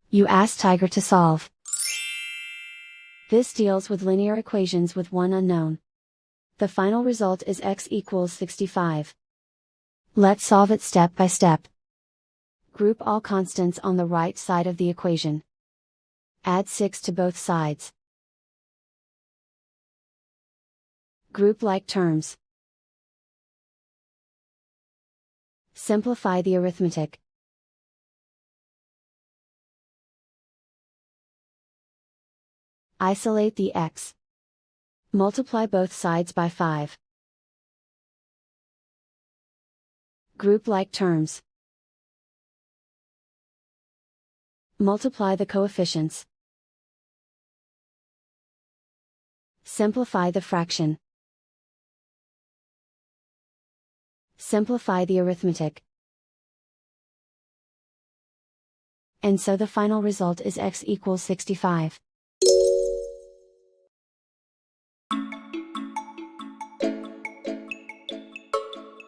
You ask Tiger to solve. This deals with linear equations with one unknown. The final result is x equals 65. Let's solve it step by step. Group all constants on the right side of the equation. Add 6 to both sides. Group like terms. Simplify the arithmetic. Isolate the x. Multiply both sides by 5. Group like terms. Multiply the coefficients. Simplify the fraction. Simplify the arithmetic. And so the final result is x equals 65.